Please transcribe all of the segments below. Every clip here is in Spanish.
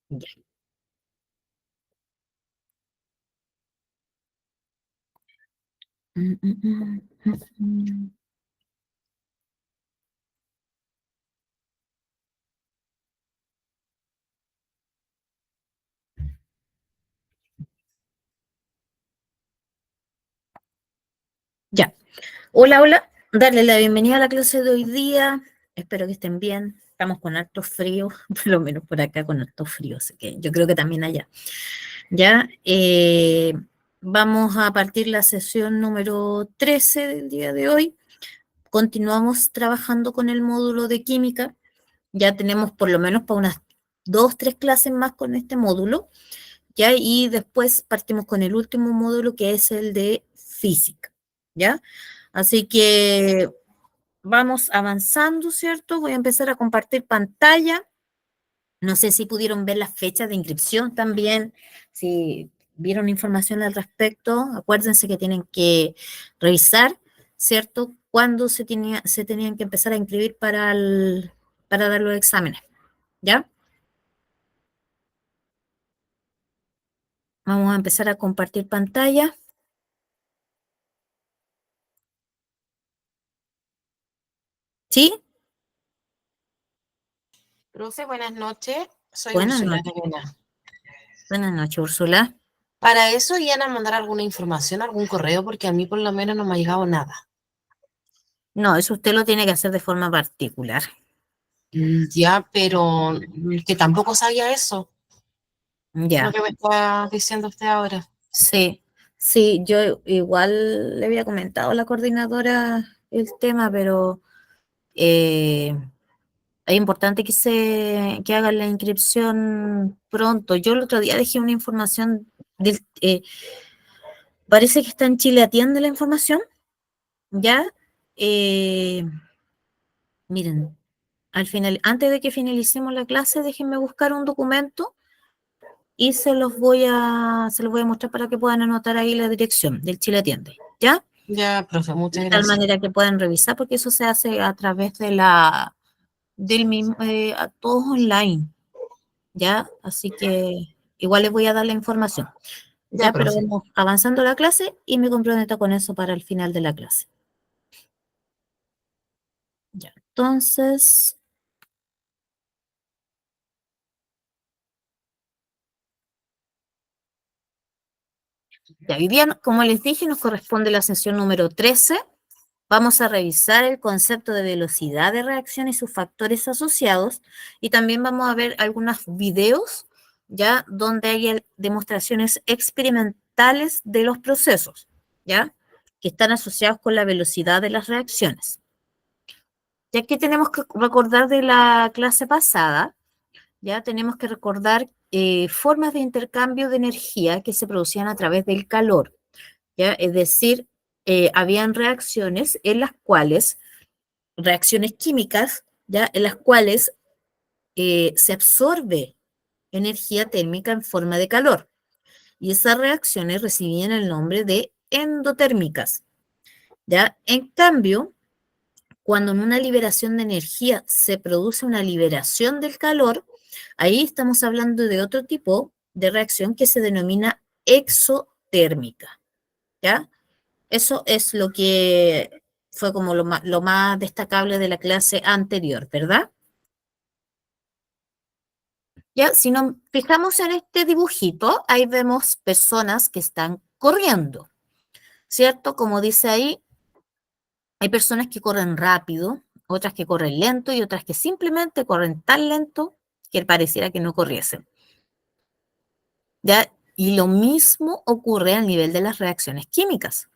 Ya. Mm, mm, mm, mm, mm. Ya. Hola, hola. Darle la bienvenida a la clase de hoy día. Espero que estén bien. Estamos con harto frío, por lo menos por acá con harto frío, así que yo creo que también allá. Ya. Vamos a partir la sesión número 13 del día de hoy. Continuamos trabajando con el módulo de química. Ya tenemos por lo menos para unas dos, tres clases más con este módulo. ¿Ya? Y después partimos con el último módulo que es el de física, ¿ya? Así que vamos avanzando, ¿cierto? Voy a empezar a compartir pantalla. No sé si pudieron ver las fechas de inscripción también, si vieron información al respecto. Acuérdense que tienen que revisar, ¿cierto? Cuándo se tenían que empezar a inscribir para dar los exámenes, ¿ya? Vamos a empezar a compartir pantalla. ¿Sí? Profe, buenas noches. Soy Buenas Úrsula noches. Arena. Buenas noches, Úrsula. Para eso iban a mandar alguna información, algún correo, porque a mí por lo menos no me ha llegado nada. No, eso usted lo tiene que hacer de forma particular. Ya, pero que tampoco sabía eso, lo Ya, que me está diciendo usted ahora. sí, sí, yo igual le había comentado a la coordinadora el tema, pero eh, es importante que hagan la inscripción pronto. Yo el otro día dejé una información, parece que está en Chile Atiende la información, ¿ya? Eh, miren, al final, antes de que finalicemos la clase, déjenme buscar un documento y se los voy a mostrar para que puedan anotar ahí la dirección del Chile Atiende, ¿ya? Ya, profe, De muchas tal gracias. manera que puedan revisar, porque eso se hace a través del mismo, a todos online, ¿ya? Así que igual les voy a dar la información, Ya, ¿ya? Pero profe. vamos avanzando la clase y me comprometo con eso para el final de la clase, ¿ya? Entonces, ya hoy día, como les dije, nos corresponde la sesión número 13. Vamos a revisar el concepto de velocidad de reacción y sus factores asociados y también vamos a ver algunos videos ya donde hay demostraciones experimentales de los procesos, ya que están asociados con la velocidad de las reacciones. Ya que tenemos que recordar de la clase pasada, ya tenemos que recordar formas de intercambio de energía que se producían a través del calor, ya es decir, habían reacciones en las cuales reacciones químicas, ¿ya? En las cuales se absorbe energía térmica en forma de calor. Y esas reacciones recibían el nombre de endotérmicas, ¿ya? En cambio, cuando en una liberación de energía se produce una liberación del calor, ahí estamos hablando de otro tipo de reacción que se denomina exotérmica, ¿ya? Eso es lo que fue como lo más destacable de la clase anterior, ¿verdad? Ya, si nos fijamos en este dibujito, ahí vemos personas que están corriendo, ¿cierto? Como dice ahí, hay personas que corren rápido, otras que corren lento y otras que simplemente corren tan lento que pareciera que no corriesen, ¿ya? Y lo mismo ocurre al nivel de las reacciones químicas.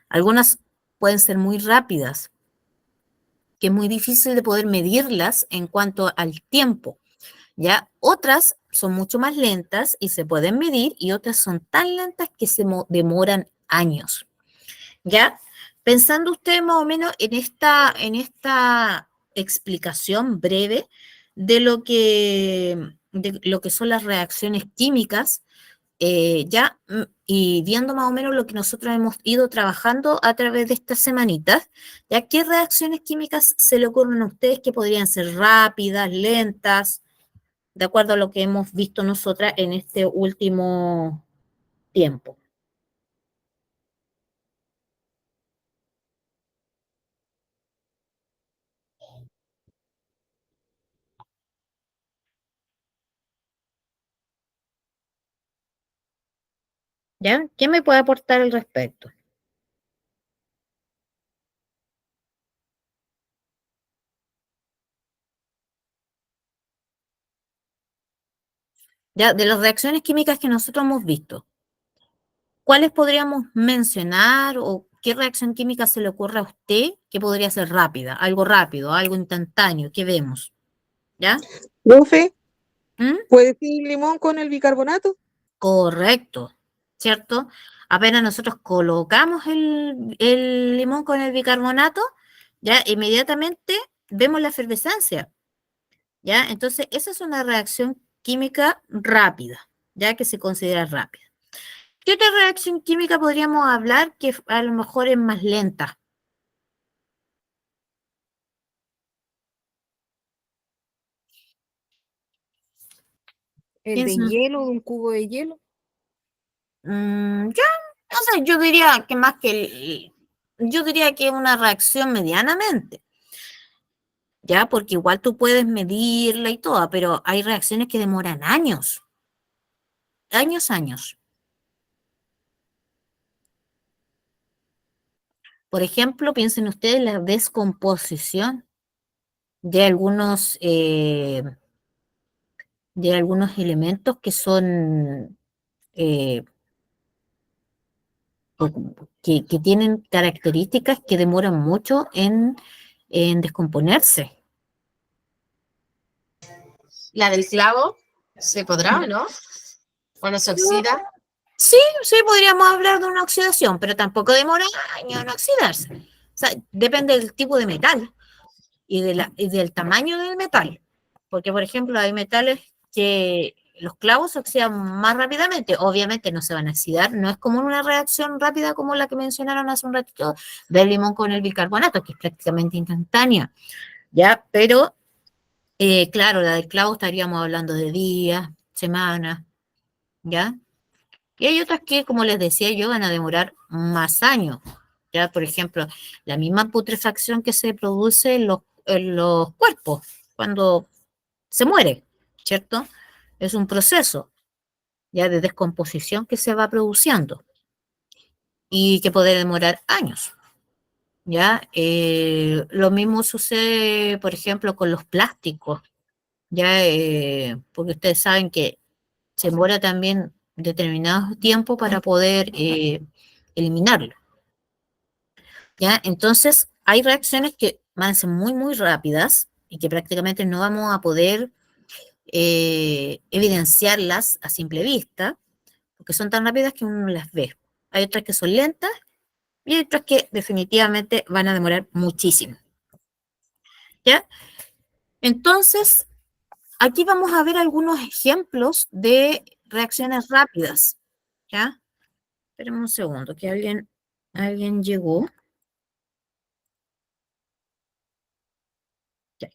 Algunas pueden ser muy rápidas, que es muy difícil de poder medirlas en cuanto al tiempo. ¿Ya? Otras son mucho más lentas y se pueden medir y otras son tan lentas que demoran años, ¿ya? Pensando usted más o menos en esta explicación breve de lo que son las reacciones químicas, y viendo más o menos lo que nosotros hemos ido trabajando a través de estas semanitas, ¿ya? ¿Qué reacciones químicas se le ocurren a ustedes que podrían ser rápidas, lentas? de acuerdo a lo que hemos visto nosotras en este último tiempo. ¿Ya? ¿Quién me puede aportar al respecto? ¿Ya? De las reacciones químicas que nosotros hemos visto, ¿cuáles podríamos mencionar o qué reacción química se le ocurre a usted que podría ser rápido, algo instantáneo, que vemos? ¿Ya? Profe, ¿Mm? ¿puede decir limón con el bicarbonato? Correcto, ¿cierto? Apenas nosotros colocamos el limón con el bicarbonato, ya inmediatamente vemos la efervescencia, ¿ya? Entonces, esa es una reacción química rápida, ya que se considera rápida. ¿Qué otra reacción química podríamos hablar que a lo mejor es más lenta? El de Piensen, hielo, de un cubo de hielo. ya, no sé, yo diría que más que yo diría que una reacción medianamente. Ya, porque igual tú puedes medirla y todo, pero hay reacciones que demoran años, años, años. Por ejemplo, piensen ustedes en la descomposición de algunos elementos que son, eh, que tienen características que demoran mucho en descomponerse. La del clavo, ¿se podrá o no? Cuando se oxida. Sí, sí, podríamos hablar de una oxidación, pero tampoco demora años en oxidarse. O sea, depende del tipo de metal y del tamaño del metal. Porque, por ejemplo, hay metales que los clavos se oxidan más rápidamente. Obviamente no se van a oxidar, no es como una reacción rápida como la que mencionaron hace un ratito del limón con el bicarbonato, que es prácticamente instantánea, ¿ya? Pero, claro, la del clavo estaríamos hablando de días, semanas, ¿ya? Y hay otras que, como les decía yo, van a demorar más años. Ya, por ejemplo, la misma putrefacción que se produce en los cuerpos cuando se muere, ¿cierto? Es un proceso ya de descomposición que se va produciendo y que puede demorar años. ¿Ya? Lo mismo sucede, por ejemplo, con los plásticos, ¿ya? Porque ustedes saben que se demora también determinado tiempo para poder eliminarlo. ¿Ya? Entonces, hay reacciones que van a ser muy, muy rápidas y que prácticamente no vamos a poder evidenciarlas a simple vista, porque son tan rápidas que uno las ve. Hay otras que son lentas y hay otras que definitivamente van a demorar muchísimo. ¿Ya? Entonces, aquí vamos a ver algunos ejemplos de reacciones rápidas. ¿Ya? Espérenme un segundo, que alguien llegó. Ya.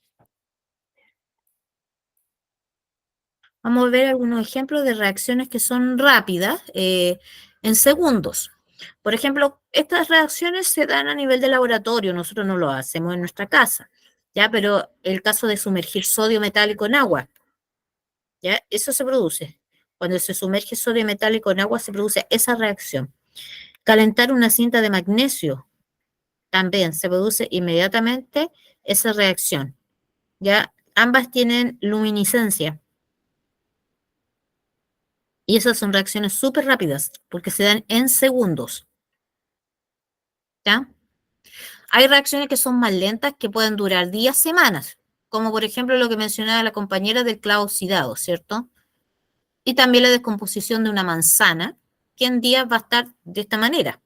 Vamos a ver algunos ejemplos de reacciones que son rápidas en segundos. Por ejemplo, estas reacciones se dan a nivel de laboratorio, nosotros no lo hacemos en nuestra casa, ¿ya? Pero el caso de sumergir sodio metálico en agua, ¿ya? Eso se produce. Cuando se sumerge sodio metálico en agua se produce esa reacción. Calentar una cinta de magnesio, también se produce inmediatamente esa reacción, ¿ya? Ambas tienen luminiscencia. Y esas son reacciones súper rápidas porque se dan en segundos. ¿Ya? Hay reacciones que son más lentas que pueden durar días, semanas, como por ejemplo lo que mencionaba la compañera del clavo oxidado, ¿cierto? Y también la descomposición de una manzana, que en días va a estar de esta manera.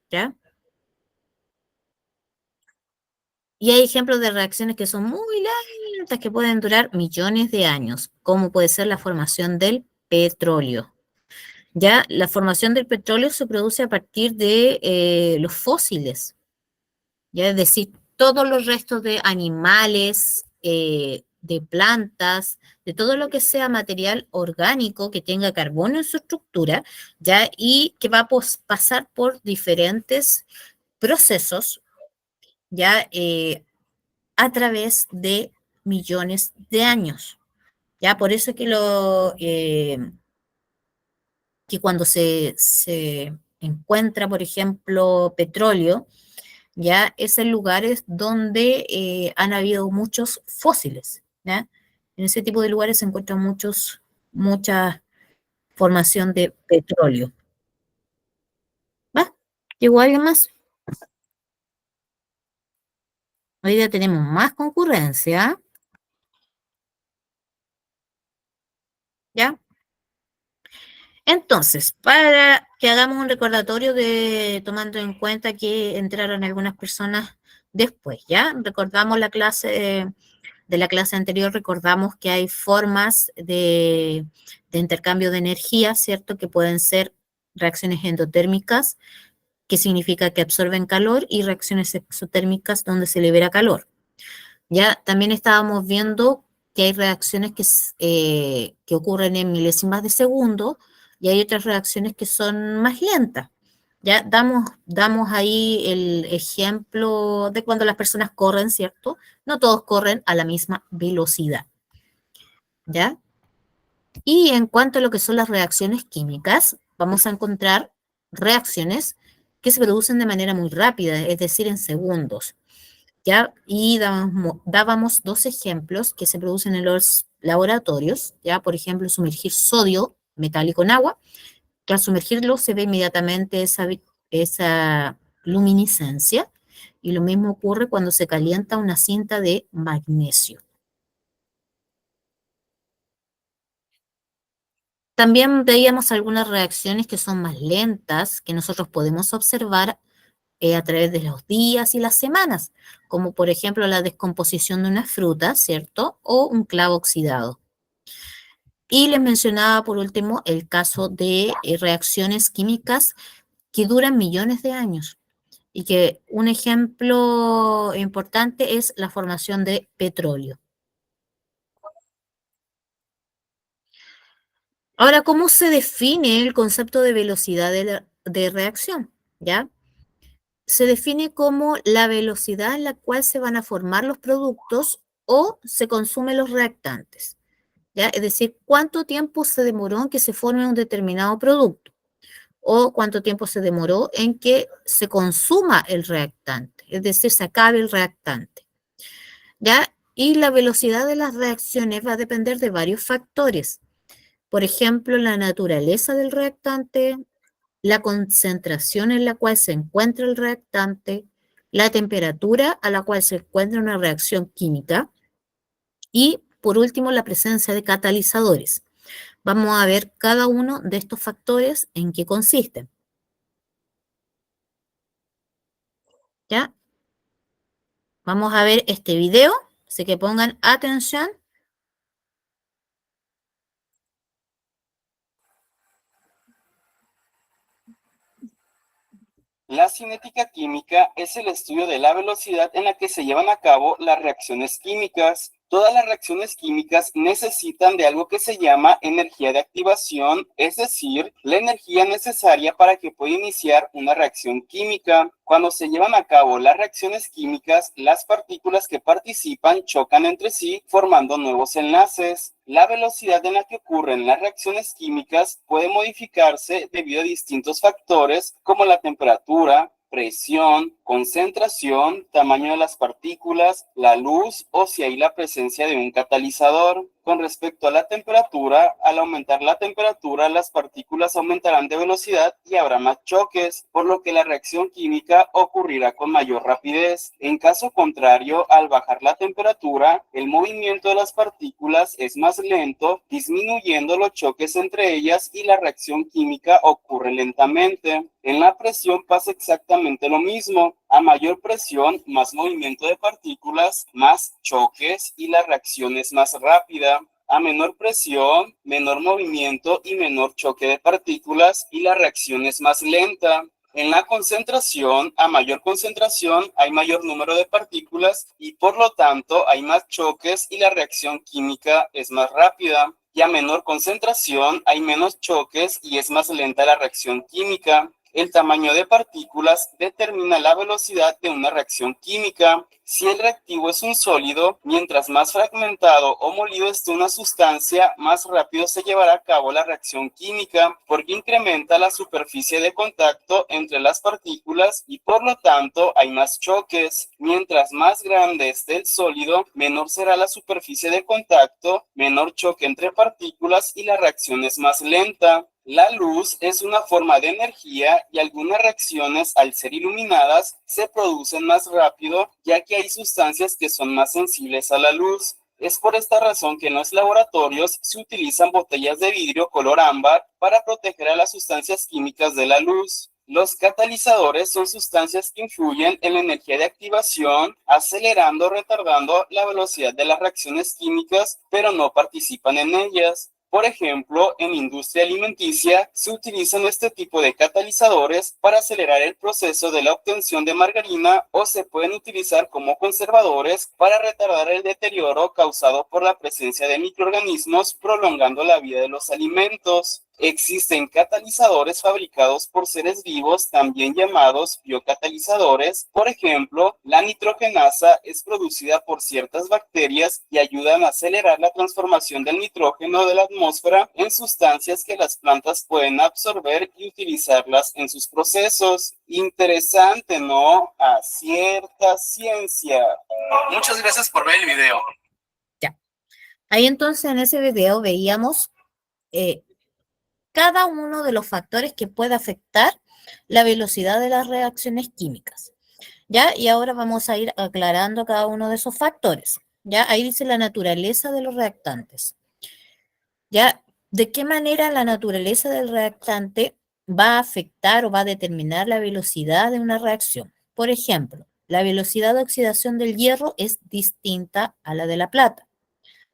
¿Ya? Y hay ejemplos de reacciones que son muy lentas, que pueden durar millones de años, como puede ser la formación del petróleo. Ya la formación del petróleo se produce a partir de los fósiles, ya es decir, todos los restos de animales de plantas, de todo lo que sea material orgánico que tenga carbono en su estructura, ¿ya? Y que va a pasar por diferentes procesos, ¿ya? A través de millones de años, ¿ya? Por eso que que cuando se encuentra, por ejemplo, petróleo, ya es en lugares donde han habido muchos fósiles, ¿ya? En ese tipo de lugares se encuentra mucha formación de petróleo. ¿Va? ¿Llegó alguien más? Hoy día tenemos más concurrencia, ¿ya? Entonces, para que hagamos un recordatorio tomando en cuenta que entraron algunas personas después, ¿ya? Recordamos de la clase anterior, recordamos que hay formas de intercambio de energía, ¿cierto? Que pueden ser reacciones endotérmicas, que significa que absorben calor, y reacciones exotérmicas donde se libera calor. Ya también estábamos viendo que hay reacciones que ocurren en milésimas de segundo y hay otras reacciones que son más lentas. Ya damos ahí el ejemplo de cuando las personas corren, ¿cierto? No todos corren a la misma velocidad. ¿Ya? Y en cuanto a lo que son las reacciones químicas, vamos a encontrar reacciones que se producen de manera muy rápida, es decir, en segundos. ¿Ya? Y dábamos dos ejemplos que se producen en los laboratorios, ¿ya? Por ejemplo, sumergir sodio metálico en agua, que al sumergirlo se ve inmediatamente esa luminiscencia, y lo mismo ocurre cuando se calienta una cinta de magnesio. También veíamos algunas reacciones que son más lentas, que nosotros podemos observar a través de los días y las semanas, como por ejemplo la descomposición de una fruta, ¿cierto? O un clavo oxidado. Y les mencionaba por último el caso de reacciones químicas que duran millones de años, y que un ejemplo importante es la formación de petróleo. Ahora, ¿cómo se define el concepto de velocidad de reacción? ¿Ya? Se define como la velocidad en la cual se van a formar los productos o se consumen los reactantes, ¿ya? Es decir, cuánto tiempo se demoró en que se forme un determinado producto o cuánto tiempo se demoró en que se consuma el reactante, es decir, se acabe el reactante, ¿ya? Y la velocidad de las reacciones va a depender de varios factores. Por ejemplo, la naturaleza del reactante, la concentración en la cual se encuentra el reactante, la temperatura a la cual se encuentra una reacción química y, por último, la presencia de catalizadores. Vamos a ver cada uno de estos factores en qué consisten. ¿Ya? Vamos a ver este video, así que pongan atención. La cinética química es el estudio de la velocidad en la que se llevan a cabo las reacciones químicas. Todas las reacciones químicas necesitan de algo que se llama energía de activación, es decir, la energía necesaria para que pueda iniciar una reacción química. Cuando se llevan a cabo las reacciones químicas, las partículas que participan chocan entre sí, formando nuevos enlaces. La velocidad en la que ocurren las reacciones químicas puede modificarse debido a distintos factores como la temperatura, presión, concentración, tamaño de las partículas, la luz o si hay la presencia de un catalizador. Con respecto a la temperatura, al aumentar la temperatura, las partículas aumentarán de velocidad y habrá más choques, por lo que la reacción química ocurrirá con mayor rapidez. En caso contrario, al bajar la temperatura, el movimiento de las partículas es más lento, disminuyendo los choques entre ellas y la reacción química ocurre lentamente. En la presión pasa exactamente lo mismo. A mayor presión, más movimiento de partículas, más choques y la reacción es más rápida. A menor presión, menor movimiento y menor choque de partículas y la reacción es más lenta. En la concentración, a mayor concentración hay mayor número de partículas y por lo tanto hay más choques y la reacción química es más rápida. Y a menor concentración hay menos choques y es más lenta la reacción química. El tamaño de partículas determina la velocidad de una reacción química. Si el reactivo es un sólido, mientras más fragmentado o molido esté una sustancia, más rápido se llevará a cabo la reacción química, porque incrementa la superficie de contacto entre las partículas y por lo tanto hay más choques. Mientras más grande esté el sólido, menor será la superficie de contacto, menor choque entre partículas y la reacción es más lenta. La luz es una forma de energía y algunas reacciones, al ser iluminadas, se producen más rápido, ya que hay sustancias que son más sensibles a la luz. Es por esta razón que en los laboratorios se utilizan botellas de vidrio color ámbar para proteger a las sustancias químicas de la luz. Los catalizadores son sustancias que influyen en la energía de activación, acelerando o retardando la velocidad de las reacciones químicas, pero no participan en ellas. Por ejemplo, en industria alimenticia se utilizan este tipo de catalizadores para acelerar el proceso de la obtención de margarina o se pueden utilizar como conservadores para retardar el deterioro causado por la presencia de microorganismos, prolongando la vida de los alimentos. Existen catalizadores fabricados por seres vivos, también llamados biocatalizadores. Por ejemplo, la nitrogenasa es producida por ciertas bacterias y ayudan a acelerar la transformación del nitrógeno de la atmósfera en sustancias que las plantas pueden absorber y utilizarlas en sus procesos. Interesante, ¿no? A cierta ciencia. Muchas gracias por ver el video. Ya. Ahí entonces en ese video veíamos cada uno de los factores que puede afectar la velocidad de las reacciones químicas. ¿Ya? Y ahora vamos a ir aclarando cada uno de esos factores. ¿Ya? Ahí dice la naturaleza de los reactantes. ¿Ya? ¿De qué manera la naturaleza del reactante va a afectar o va a determinar la velocidad de una reacción? Por ejemplo, la velocidad de oxidación del hierro es distinta a la de la plata.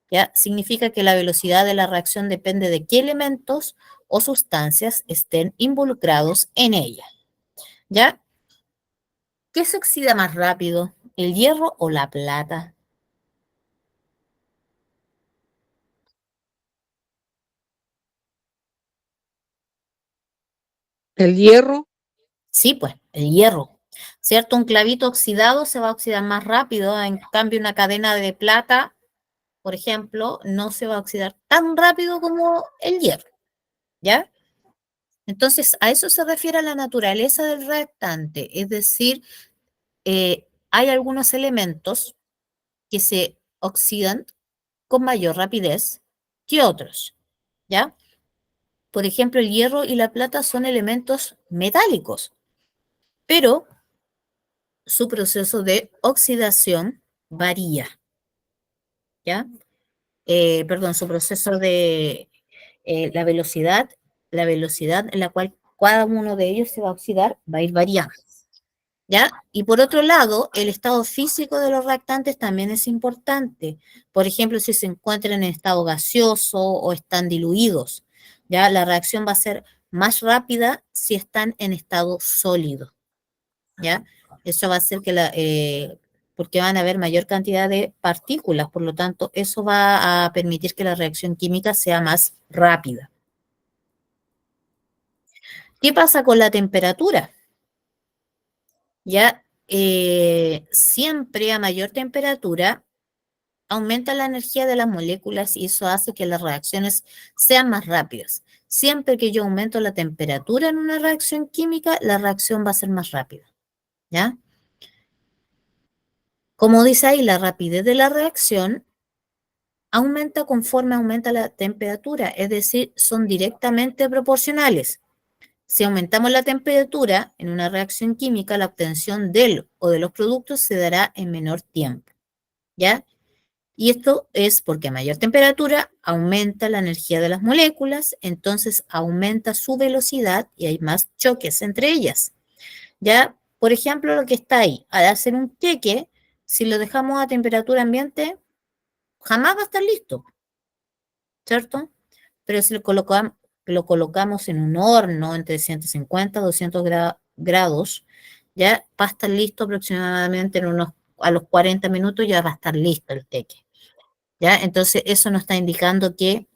¿Ya? Significa que la velocidad de la reacción depende de qué elementos o sustancias estén involucrados en ella. ¿Ya? ¿Qué se oxida más rápido, el hierro o la plata? El hierro, Sí, pues, el hierro. ¿Cierto? Un clavito oxidado se va a oxidar más rápido, en cambio una cadena de plata, por ejemplo, no se va a oxidar tan rápido como el hierro. ¿Ya? Entonces, a eso se refiere a la naturaleza del reactante, es decir, hay algunos elementos que se oxidan con mayor rapidez que otros, ¿ya? Por ejemplo, el hierro y la plata son elementos metálicos, pero su proceso de oxidación varía, ¿ya? Perdón, su proceso de la velocidad en la cual cada uno de ellos se va a oxidar va a ir variando. ¿Ya? Y por otro lado, el estado físico de los reactantes también es importante. Por ejemplo, si se encuentran en estado gaseoso o están diluidos, ¿ya? La reacción va a ser más rápida si están en estado sólido, ¿ya? Eso va a hacer que porque van a haber mayor cantidad de partículas, por lo tanto, eso va a permitir que la reacción química sea más rápida. ¿Qué pasa con la temperatura? Ya siempre a mayor temperatura aumenta la energía de las moléculas y eso hace que las reacciones sean más rápidas. Siempre que yo aumento la temperatura en una reacción química, la reacción va a ser más rápida. ¿Ya? Como dice ahí, la rapidez de la reacción aumenta conforme aumenta la temperatura, es decir, son directamente proporcionales. Si aumentamos la temperatura en una reacción química, la obtención del o de los productos se dará en menor tiempo, ¿ya? Y esto es porque a mayor temperatura aumenta la energía de las moléculas, entonces aumenta su velocidad y hay más choques entre ellas, ¿ya? Por ejemplo, lo que está ahí, al hacer un queque, si lo dejamos a temperatura ambiente, jamás va a estar listo, ¿cierto? Pero si lo colocamos en un horno entre 150 y grados, ya va a estar listo aproximadamente a los 40 minutos ya va a estar listo el queque. ¿Ya? Entonces, eso nos está indicando que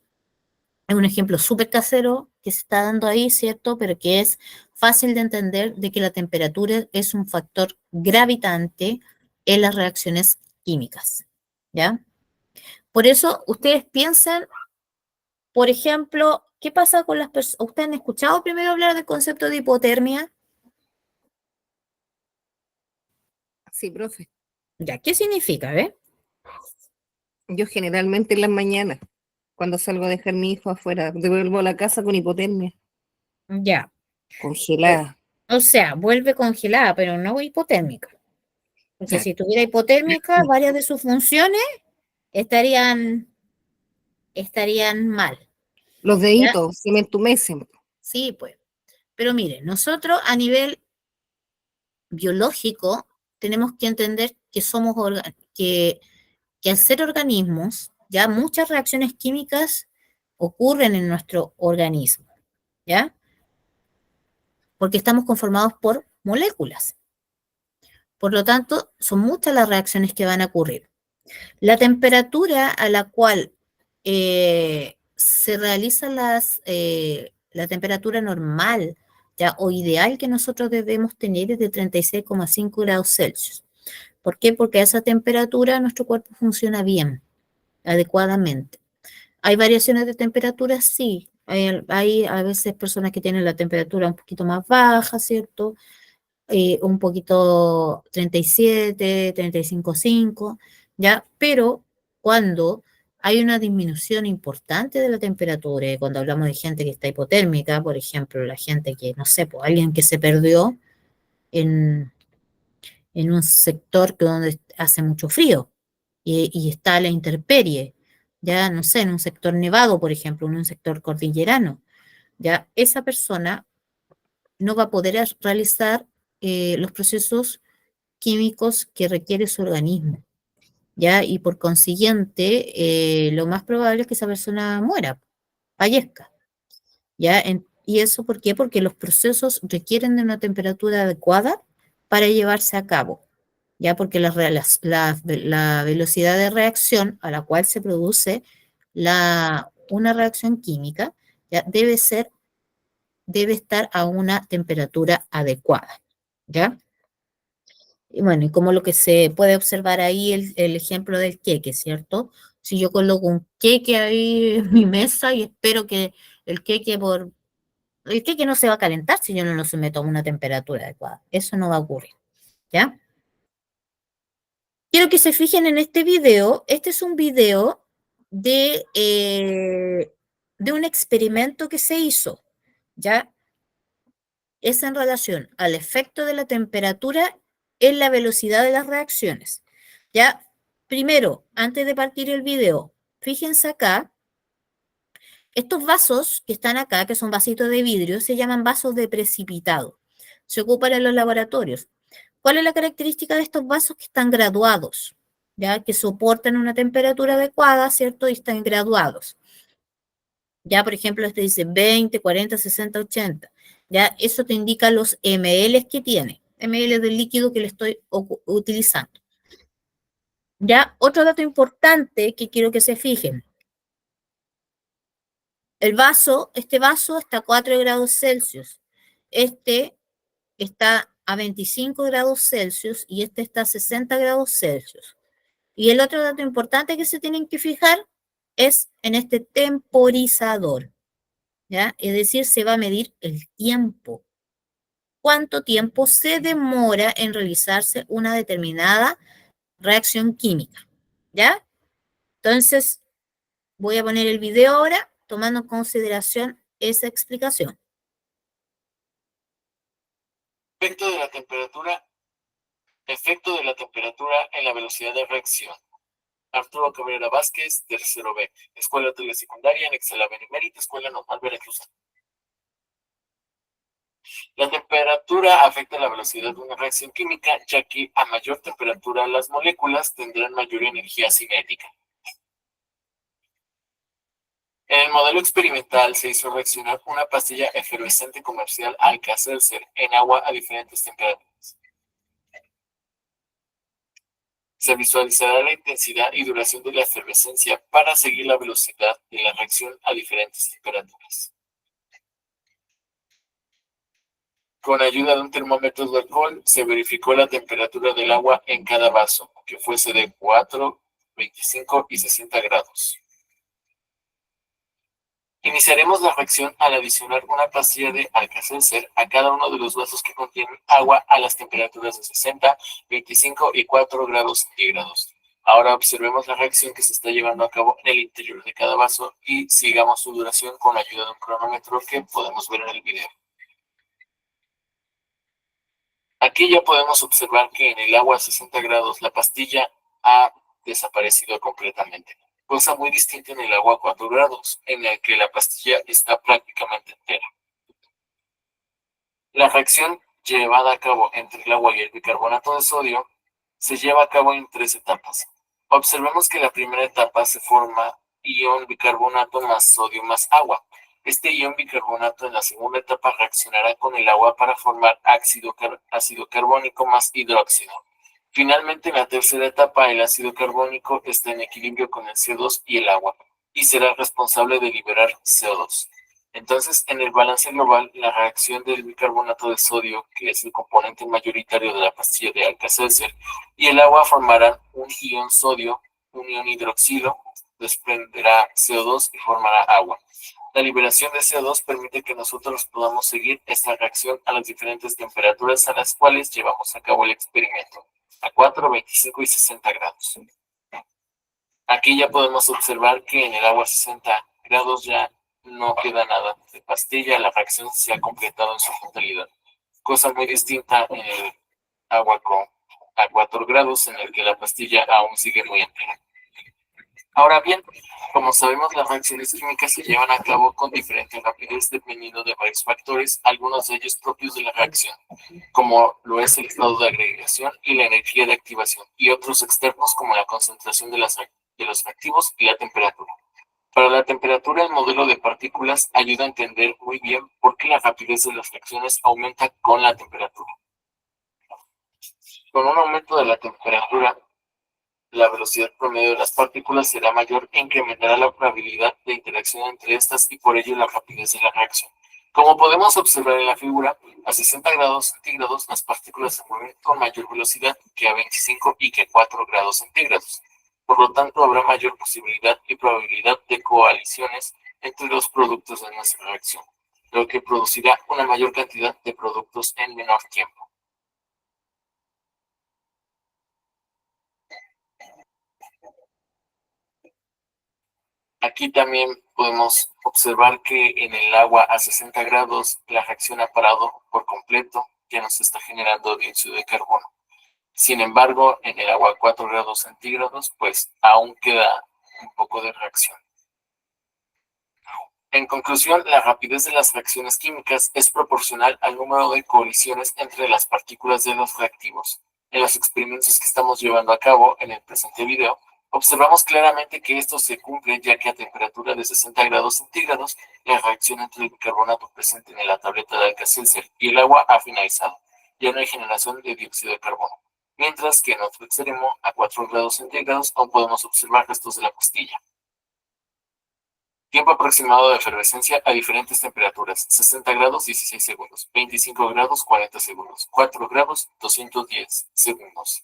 es un ejemplo súper casero que se está dando ahí, ¿cierto? Pero que es fácil de entender de que la temperatura es un factor gravitante en las reacciones químicas, ¿ya? Por eso, ustedes piensan, por ejemplo, ¿qué pasa con las personas? ¿Ustedes han escuchado primero hablar del concepto de hipotermia? Sí, profe. ¿Ya? ¿Qué significa, Yo generalmente en las mañanas, cuando salgo a dejar a mi hijo afuera, devuelvo a la casa con hipotermia, Ya. congelada. O sea, vuelve congelada, pero no hipotérmica. Porque Claro. si tuviera hipotérmica, varias de sus funciones estarían mal. Los ¿Ya? deditos se me entumecen. Sí, pues. Pero mire, nosotros a nivel biológico tenemos que entender que que al ser organismos, ya muchas reacciones químicas ocurren en nuestro organismo, ¿ya? Porque estamos conformados por moléculas. Por lo tanto, son muchas las reacciones que van a ocurrir. La temperatura a la cual se realiza la temperatura normal, ya, o ideal que nosotros debemos tener es de 36,5 grados Celsius. ¿Por qué? Porque a esa temperatura nuestro cuerpo funciona bien, adecuadamente. ¿Hay variaciones de temperatura? Sí. Hay a veces personas que tienen la temperatura un poquito más baja, ¿cierto? Un poquito 37, 35,5, ¿ya? Pero cuando hay una disminución importante de la temperatura, y cuando hablamos de gente que está hipotérmica, por ejemplo, la gente que, no sé, pues alguien que se perdió en, en un sector donde hace mucho frío y está a la intemperie, ya, no sé, en un sector nevado, por ejemplo, en un sector cordillerano, ya, esa persona no va a poder realizar los procesos químicos que requiere su organismo, ¿ya? Y por consiguiente, lo más probable es que esa persona muera, fallezca, ¿ya? ¿Y eso por qué? Porque los procesos requieren de una temperatura adecuada para llevarse a cabo, ¿ya? Porque la velocidad de reacción a la cual se produce una reacción química, ¿ya? Debe estar a una temperatura adecuada, ¿ya? Y bueno, y como lo que se puede observar ahí, el ejemplo del queque, ¿cierto? Si yo coloco un queque ahí en mi mesa y espero que el queque el queque no se va a calentar si yo no lo someto a una temperatura adecuada. Eso no va a ocurrir, ¿ya? Quiero que se fijen en este video. Este es un video de un experimento que se hizo, ¿ya? Es en relación al efecto de la temperatura en la velocidad de las reacciones. Ya, primero, antes de partir el video, fíjense acá, estos vasos que están acá, que son vasitos de vidrio, se llaman vasos de precipitado. Se ocupan en los laboratorios. ¿Cuál es la característica de estos vasos? Que están graduados, ya, que soportan una temperatura adecuada, ¿cierto? Y están graduados. Ya, por ejemplo, este dice 20, 40, 60, 80. Ya, eso te indica los ml que tiene, ml del líquido que le estoy utilizando. Ya, otro dato importante que quiero que se fijen. Este vaso está a 4 grados Celsius. Este está a 25 grados Celsius y este está a 60 grados Celsius. Y el otro dato importante que se tienen que fijar es en este temporizador. ¿Ya? Es decir, se va a medir el tiempo. ¿Cuánto tiempo se demora en realizarse una determinada reacción química? ¿Ya? Entonces, voy a poner el video ahora, tomando en consideración esa explicación. Efecto de la temperatura. Efecto de la temperatura en la velocidad de reacción. Arturo Cabrera Vázquez, tercero B, Escuela Telesecundaria, Anexa la Benemérita, Escuela Normal Veracruz. La temperatura afecta la velocidad de una reacción química, ya que a mayor temperatura las moléculas tendrán mayor energía cinética. En el modelo experimental se hizo reaccionar una pastilla efervescente comercial Alka-Seltzer en agua a diferentes temperaturas. Se visualizará la intensidad y duración de la efervescencia para seguir la velocidad de la reacción a diferentes temperaturas. Con ayuda de un termómetro de alcohol, se verificó la temperatura del agua en cada vaso, que fuese de 4, 25 y 60 grados. Iniciaremos la reacción al adicionar una pastilla de Alka-Seltzer a cada uno de los vasos que contienen agua a las temperaturas de 60, 25 y 4 grados centígrados. Ahora observemos la reacción que se está llevando a cabo en el interior de cada vaso y sigamos su duración con la ayuda de un cronómetro que podemos ver en el video. Aquí ya podemos observar que en el agua a 60 grados la pastilla ha desaparecido completamente, cosa muy distinta en el agua a 4 grados, en el que la pastilla está prácticamente entera. La reacción llevada a cabo entre el agua y el bicarbonato de sodio se lleva a cabo en 3 etapas. Observemos que en la primera etapa se forma ion bicarbonato más sodio más agua. Este ion bicarbonato en la segunda etapa reaccionará con el agua para formar ácido carbónico más hidróxido. Finalmente, en la tercera etapa, el ácido carbónico está en equilibrio con el CO2 y el agua, y será responsable de liberar CO2. Entonces, en el balance global, la reacción del bicarbonato de sodio, que es el componente mayoritario de la pastilla de Alka-Seltzer, y el agua formarán un ion sodio, un ion hidroxilo, desprenderá CO2 y formará agua. La liberación de CO2 permite que nosotros podamos seguir esta reacción a las diferentes temperaturas a las cuales llevamos a cabo el experimento, a 4, 25 y 60 grados. Aquí ya podemos observar que en el agua a 60 grados ya no queda nada de pastilla, la reacción se ha completado en su totalidad. Cosa muy distinta en el agua a 4 grados, en el que la pastilla aún sigue muy entera. Ahora bien, como sabemos, las reacciones químicas se llevan a cabo con diferente rapidez dependiendo de varios factores, algunos de ellos propios de la reacción, como lo es el estado de agregación y la energía de activación, y otros externos como la concentración de los reactivos y la temperatura. Para la temperatura, el modelo de partículas ayuda a entender muy bien por qué la rapidez de las reacciones aumenta con la temperatura. Con un aumento de la temperatura, la velocidad promedio de las partículas será mayor e incrementará la probabilidad de interacción entre estas y por ello la rapidez de la reacción. Como podemos observar en la figura, a 60 grados centígrados las partículas se mueven con mayor velocidad que a 25 y que a 4 grados centígrados. Por lo tanto, habrá mayor posibilidad y probabilidad de coaliciones entre los productos de nuestra reacción, lo que producirá una mayor cantidad de productos en menor tiempo. Aquí también podemos observar que en el agua a 60 grados la reacción ha parado por completo, ya no se está generando dióxido de carbono. Sin embargo, en el agua a 4 grados centígrados, pues aún queda un poco de reacción. En conclusión, la rapidez de las reacciones químicas es proporcional al número de colisiones entre las partículas de los reactivos. En los experimentos que estamos llevando a cabo en el presente video, observamos claramente que esto se cumple ya que a temperatura de 60 grados centígrados, la reacción entre el bicarbonato presente en la tableta de Alka-Seltzer y el agua ha finalizado. Ya no hay generación de dióxido de carbono. Mientras que en otro extremo, a 4 grados centígrados, aún podemos observar restos de la pastilla. Tiempo aproximado de efervescencia a diferentes temperaturas: 60 grados 16 segundos, 25 grados 40 segundos, 4 grados 210 segundos.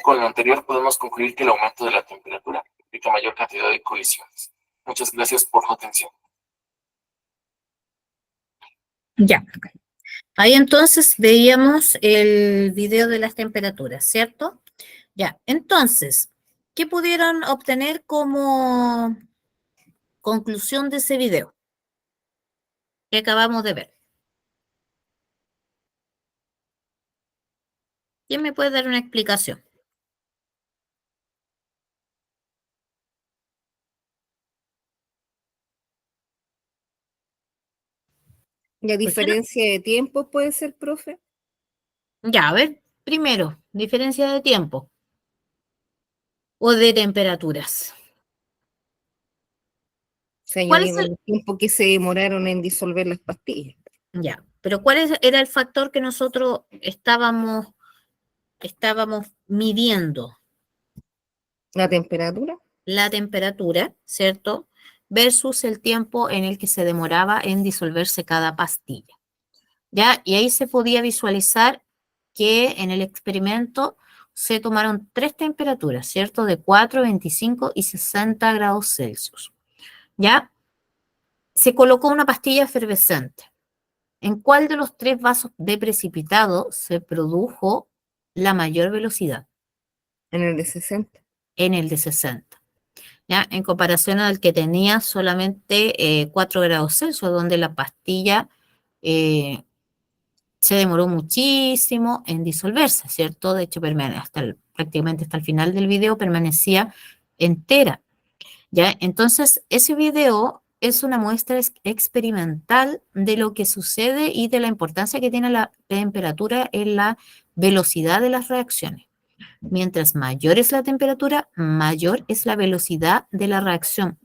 Con lo anterior podemos concluir que el aumento de la temperatura implica mayor cantidad de colisiones. Muchas gracias por su atención. Ya. Ahí entonces veíamos el video de las temperaturas, ¿cierto? Ya, entonces, ¿qué pudieron obtener como conclusión de ese video que acabamos de ver? ¿Quién me puede dar una explicación? ¿La diferencia de tiempo puede ser, profe? Ya, a ver, primero, diferencia de tiempo o de temperaturas. sea, yo ¿Cuál es digo el tiempo que se demoraron en disolver las pastillas. Ya, pero era el factor que nosotros estábamos midiendo? La temperatura, La temperatura, ¿cierto? Versus el tiempo en el que se demoraba en disolverse cada pastilla. ¿Ya? Y ahí se podía visualizar que en el experimento se tomaron 3 temperaturas, ¿cierto? De 4, 25 y 60 grados Celsius. ¿Ya? Se colocó una pastilla efervescente. ¿En cuál de los 3 vasos de precipitado se produjo la mayor velocidad? en el de 60. En el de 60. ¿Ya? En comparación al que tenía solamente 4 grados Celsius, donde la pastilla se demoró muchísimo en disolverse, ¿cierto? De hecho, prácticamente hasta el final del video permanecía entera, ¿ya? Entonces, ese video es una muestra experimental de lo que sucede y de la importancia que tiene la temperatura en la velocidad de las reacciones. Mientras mayor es la temperatura, mayor es la velocidad de la reacción.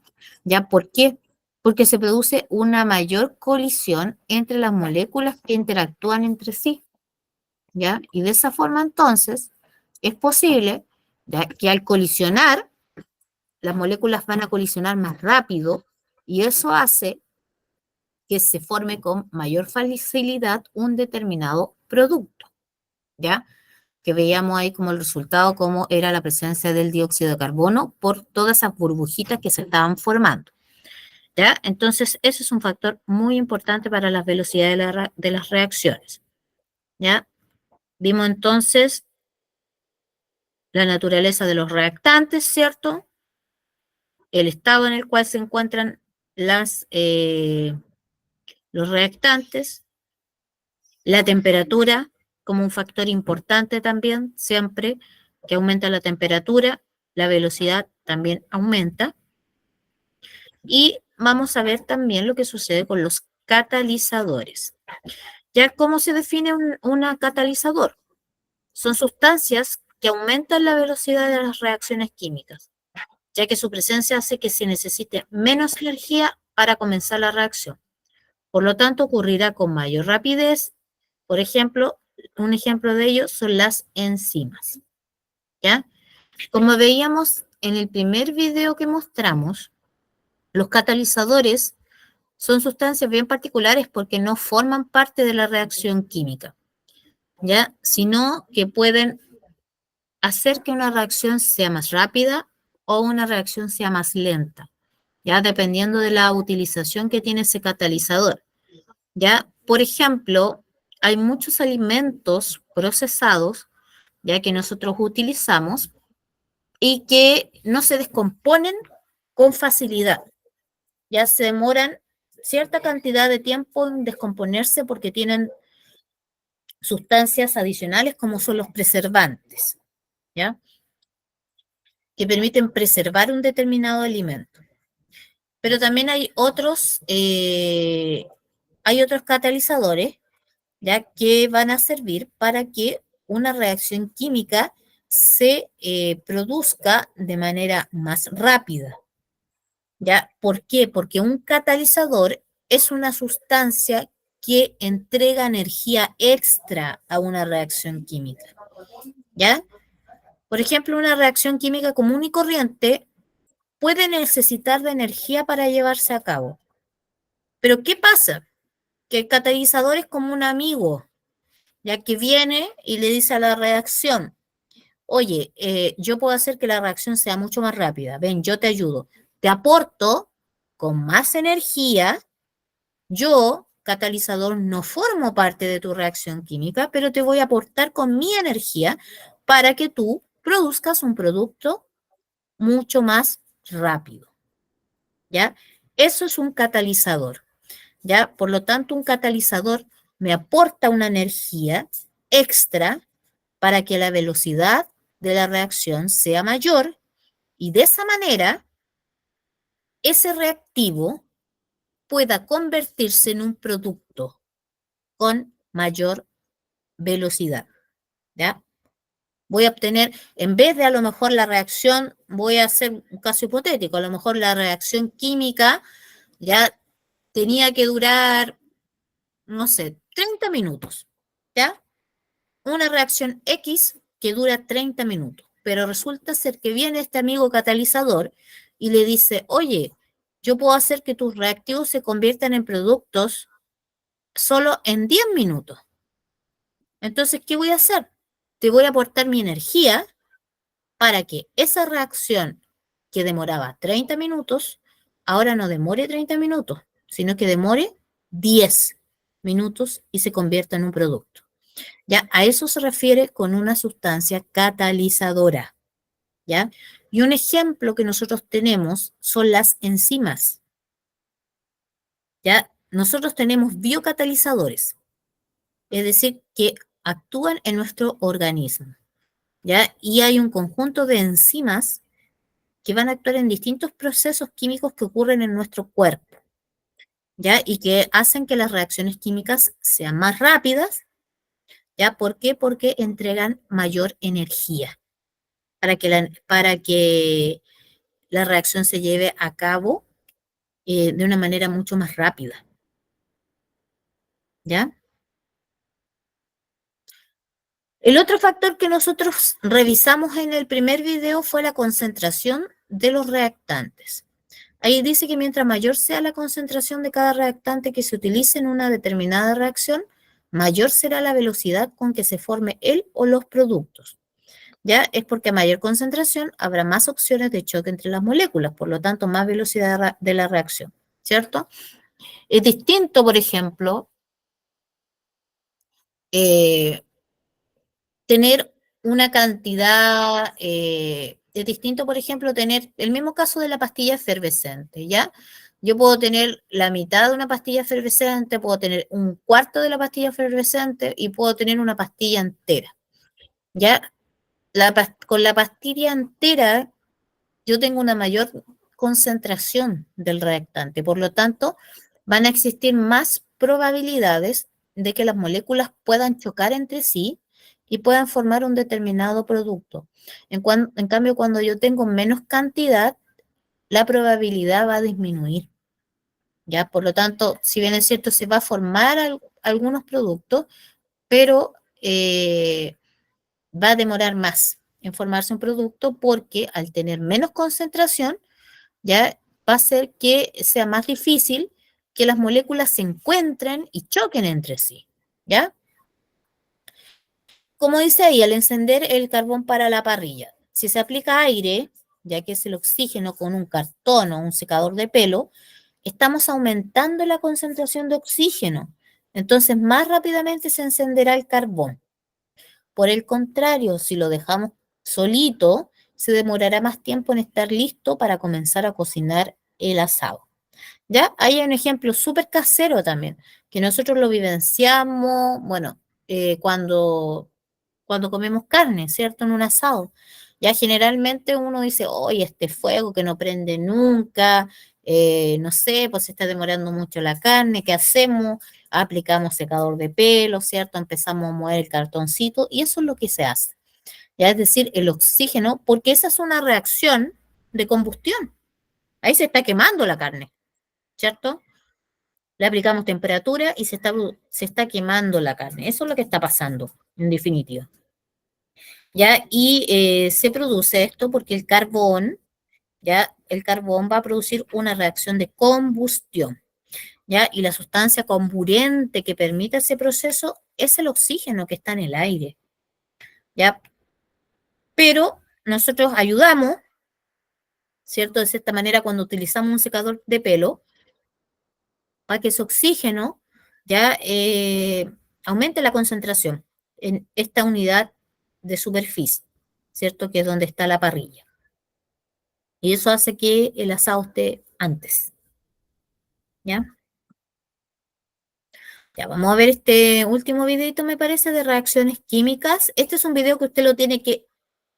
¿Ya? ¿Por qué? Porque se produce una mayor colisión entre las moléculas que interactúan entre sí. ¿Ya? Y de esa forma, entonces, es posible, ¿ya?, que al colisionar, las moléculas van a colisionar más rápido y eso hace que se forme con mayor facilidad un determinado producto. ¿Ya? Que veíamos ahí como el resultado, cómo era la presencia del dióxido de carbono por todas esas burbujitas que se estaban formando. ¿Ya? Entonces, ese es un factor muy importante para la velocidad de las reacciones. ¿Ya? Vimos entonces la naturaleza de los reactantes, ¿cierto? El estado en el cual se encuentran los reactantes, la temperatura como un factor importante también, siempre que aumenta la temperatura, la velocidad también aumenta. Y vamos a ver también lo que sucede con los catalizadores. ¿Ya cómo se define un catalizador? Son sustancias que aumentan la velocidad de las reacciones químicas, ya que su presencia hace que se necesite menos energía para comenzar la reacción. Por lo tanto, ocurrirá con mayor rapidez. Por ejemplo, un ejemplo de ello son las enzimas. ¿Ya? Como veíamos en el primer video que mostramos, los catalizadores son sustancias bien particulares porque no forman parte de la reacción química, ¿ya? Sino que pueden hacer que una reacción sea más rápida o una reacción sea más lenta, ¿ya? Dependiendo de la utilización que tiene ese catalizador, ¿ya? Por ejemplo, hay muchos alimentos procesados, ya que nosotros utilizamos y que no se descomponen con facilidad. Ya se demoran cierta cantidad de tiempo en descomponerse porque tienen sustancias adicionales como son los preservantes, ¿ya? Que permiten preservar un determinado alimento. Pero también hay otros catalizadores, ¿ya?, que van a servir para que una reacción química se produzca de manera más rápida. ¿Ya? ¿Por qué? Porque un catalizador es una sustancia que entrega energía extra a una reacción química. ¿Ya? Por ejemplo, una reacción química común y corriente puede necesitar de energía para llevarse a cabo. Pero ¿qué pasa? Que el catalizador es como un amigo, ya que viene y le dice a la reacción: oye, yo puedo hacer que la reacción sea mucho más rápida. Ven, yo te ayudo. Te aporto con más energía. Yo, catalizador, no formo parte de tu reacción química, pero te voy a aportar con mi energía para que tú produzcas un producto mucho más rápido. ¿Ya? Eso es un catalizador. ¿Ya? Por lo tanto, un catalizador me aporta una energía extra para que la velocidad de la reacción sea mayor y de esa manera ese reactivo pueda convertirse en un producto con mayor velocidad. ¿Ya? Voy a obtener, en vez de a lo mejor la reacción, voy a hacer un caso hipotético, a lo mejor la reacción química ya tenía que durar, no sé, 30 minutos, ¿ya? Una reacción X que dura 30 minutos, pero resulta ser que viene este amigo catalizador y le dice, oye, yo puedo hacer que tus reactivos se conviertan en productos solo en 10 minutos. Entonces, ¿qué voy a hacer? Te voy a aportar mi energía para que esa reacción que demoraba 30 minutos, ahora no demore 30 minutos, sino que demore 10 minutos y se convierta en un producto. ¿Ya? A eso se refiere con una sustancia catalizadora, ¿ya? Y un ejemplo que nosotros tenemos son las enzimas, ¿ya? Nosotros tenemos biocatalizadores, es decir, que actúan en nuestro organismo, ¿ya? Y hay un conjunto de enzimas que van a actuar en distintos procesos químicos que ocurren en nuestro cuerpo, ¿ya? Y que hacen que las reacciones químicas sean más rápidas, ¿ya? ¿Por qué? Porque entregan mayor energía para que la reacción se lleve a cabo de una manera mucho más rápida, ¿ya? El otro factor que nosotros revisamos en el primer video fue la concentración de los reactantes. Ahí dice que mientras mayor sea la concentración de cada reactante que se utilice en una determinada reacción, mayor será la velocidad con que se forme el o los productos. ¿Ya? Es porque a mayor concentración habrá más opciones de choque entre las moléculas, por lo tanto, más velocidad de la reacción, ¿cierto? Es distinto, por ejemplo, eh, tener una cantidad, es distinto, por ejemplo, tener el mismo caso de la pastilla efervescente, ¿ya? Yo puedo tener la mitad de una pastilla efervescente, puedo tener un cuarto de la pastilla efervescente y puedo tener una pastilla entera, ¿ya? Con la pastilla entera yo tengo una mayor concentración del reactante, por lo tanto, van a existir más probabilidades de que las moléculas puedan chocar entre sí y puedan formar un determinado producto. En cambio, cuando yo tengo menos cantidad, la probabilidad va a disminuir. ¿Ya? Por lo tanto, si bien es cierto, se va a formar algunos productos, pero va a demorar más en formarse un producto porque al tener menos concentración, ya va a hacer que sea más difícil que las moléculas se encuentren y choquen entre sí, ¿ya? Como dice ahí, al encender el carbón para la parrilla, si se aplica aire, ya que es el oxígeno con un cartón o un secador de pelo, estamos aumentando la concentración de oxígeno, entonces más rápidamente se encenderá el carbón. Por el contrario, si lo dejamos solito, se demorará más tiempo en estar listo para comenzar a cocinar el asado. ¿Ya? Ahí hay un ejemplo súper casero también, que nosotros lo vivenciamos, bueno, cuando comemos carne, ¿cierto? En un asado. Ya generalmente uno dice, oye, este fuego que no prende nunca, no sé, pues se está demorando mucho la carne, ¿qué hacemos? Aplicamos secador de pelo, ¿cierto? Empezamos a mover el cartoncito y eso es lo que se hace. Ya es decir, el oxígeno, porque esa es una reacción de combustión. Ahí se está quemando la carne, ¿cierto? Le aplicamos temperatura y se está quemando la carne. Eso es lo que está pasando, en definitiva. ¿Ya? Y se produce esto porque el carbón, ¿ya? El carbón va a producir una reacción de combustión, ¿ya? Y la sustancia comburente que permite ese proceso es el oxígeno que está en el aire, ¿ya? Pero nosotros ayudamos, ¿cierto? De cierta manera, cuando utilizamos un secador de pelo, para que ese oxígeno ya aumente la concentración en esta unidad de superficie, ¿cierto? Que es donde está la parrilla. Y eso hace que el asado esté antes, ¿ya? Ya, vamos a ver este último videito, me parece, de reacciones químicas. Este es un video que usted lo tiene que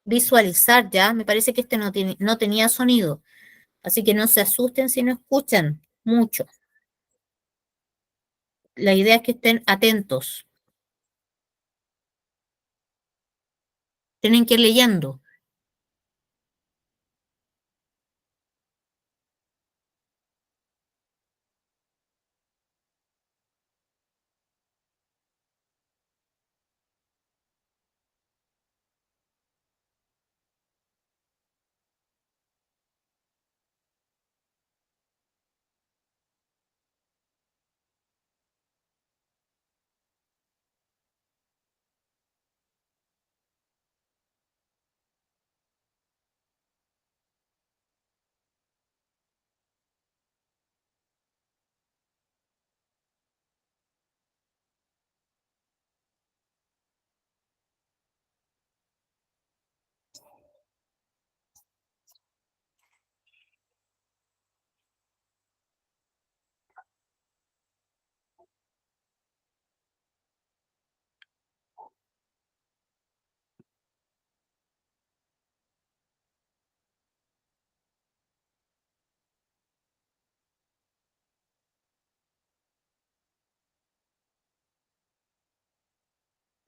visualizar, ¿ya? Me parece que este no tenía sonido, así que no se asusten si no escuchan mucho. La idea es que estén atentos. Tienen que ir leyendo.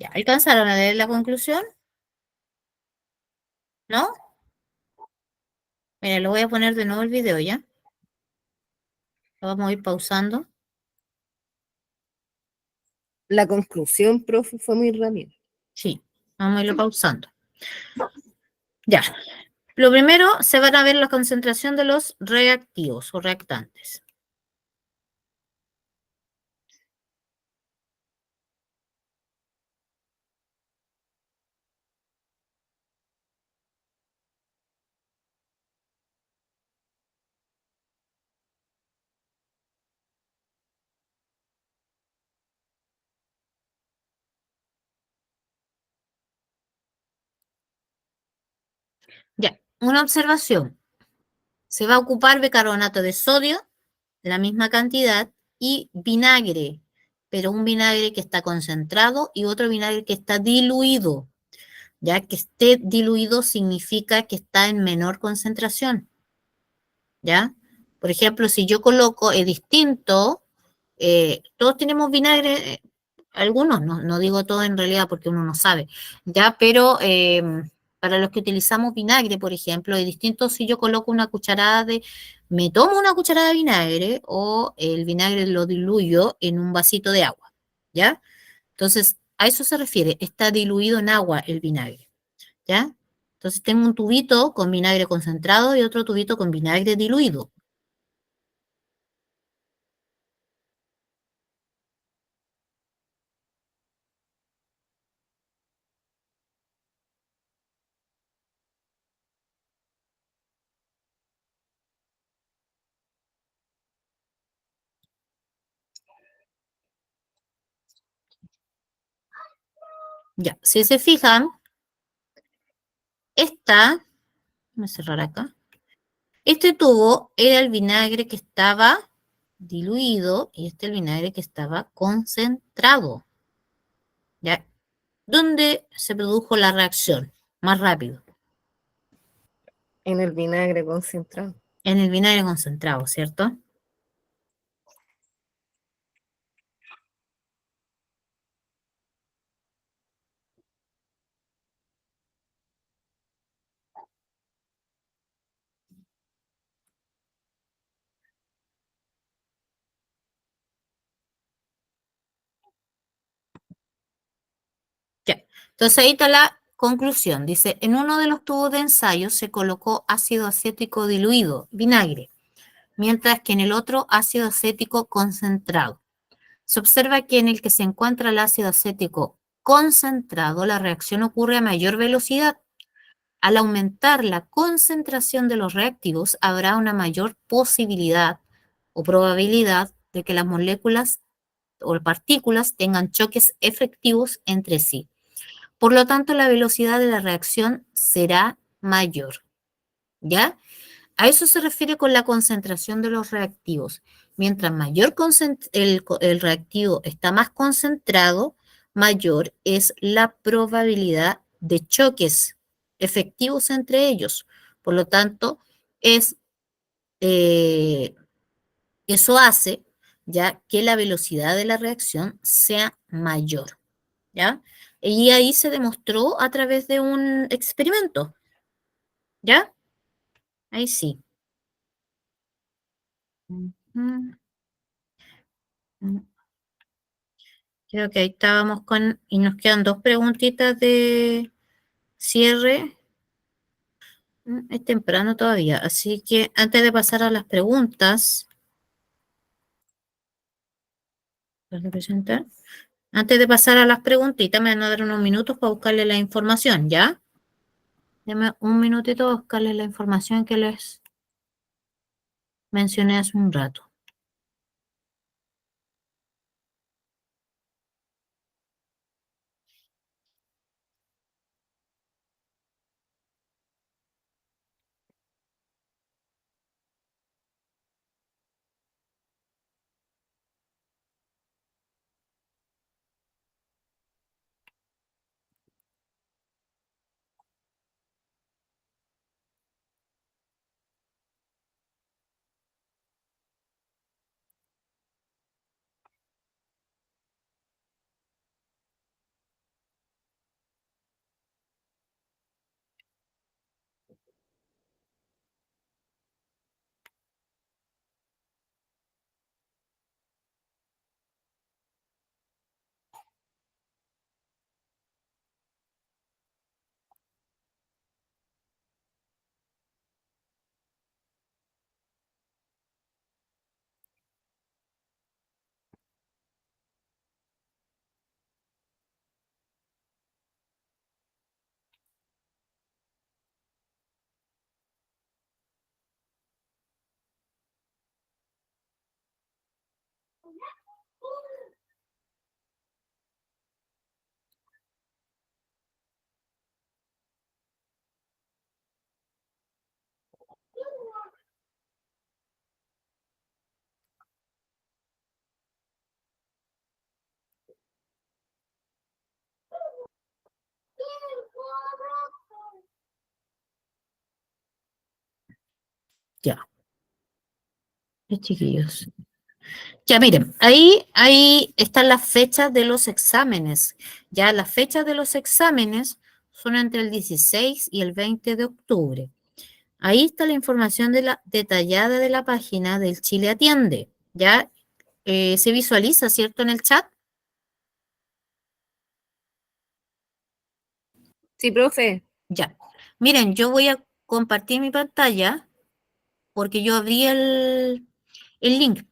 ¿Ya alcanzaron a leer la conclusión? ¿No? Mira, lo voy a poner de nuevo el video, ¿ya? Lo vamos a ir pausando. La conclusión, profe, fue muy rápida. Sí, vamos a irlo pausando. Ya. Lo primero, se van a ver la concentración de los reactivos o reactantes. Ya, una observación. Se va a ocupar bicarbonato de sodio, la misma cantidad, y vinagre, pero un vinagre que está concentrado y otro vinagre que está diluido. Ya que esté diluido significa que está en menor concentración. ¿Ya? Por ejemplo, si yo coloco es distinto, todos tenemos vinagre, algunos, no digo todo en realidad porque uno no sabe, ¿ya? Pero para los que utilizamos vinagre, por ejemplo, es distinto si yo coloco una cucharada me tomo una cucharada de vinagre o el vinagre lo diluyo en un vasito de agua, ¿ya? Entonces, a eso se refiere, está diluido en agua el vinagre, ¿ya? Entonces tengo un tubito con vinagre concentrado y otro tubito con vinagre diluido. Ya, si se fijan, voy a cerrar acá, este tubo era el vinagre que estaba diluido y este el vinagre que estaba concentrado, ¿ya? ¿Dónde se produjo la reacción? Más rápido, En el vinagre concentrado. en el vinagre concentrado, ¿cierto? Ya. Entonces ahí está la conclusión. Dice, en uno de los tubos de ensayo se colocó ácido acético diluido, vinagre, mientras que en el otro ácido acético concentrado. Se observa que en el que se encuentra el ácido acético concentrado, la reacción ocurre a mayor velocidad. Al aumentar la concentración de los reactivos, habrá una mayor posibilidad o probabilidad de que las moléculas o partículas tengan choques efectivos entre sí. Por lo tanto, la velocidad de la reacción será mayor. ¿Ya? A eso se refiere con la concentración de los reactivos. Mientras mayor el reactivo está más concentrado, mayor es la probabilidad de choques efectivos entre ellos. Por lo tanto, es, eh, eso hace ya que la velocidad de la reacción sea mayor. ¿Ya? Y ahí se demostró a través de un experimento. ¿Ya? Ahí sí. Ujú. Creo que ahí estábamos con, y nos quedan dos preguntitas de cierre. Es temprano todavía, así que antes de pasar a las preguntas, ¿puedo presentar? Antes de pasar a las preguntitas, me van a dar unos minutos para buscarle la información, ¿ya? Deme un minutito para buscarle la información que les mencioné hace un rato. Ya. Chiquillos. Ya, miren, ahí están las fechas de los exámenes. Ya, las fechas de los exámenes son entre el 16 y el 20 de octubre. Ahí está la información detallada de la página del Chile Atiende. Ya, se visualiza, ¿cierto? En el chat. Sí, profe. Ya. Miren, yo voy a compartir mi pantalla porque yo abrí el link.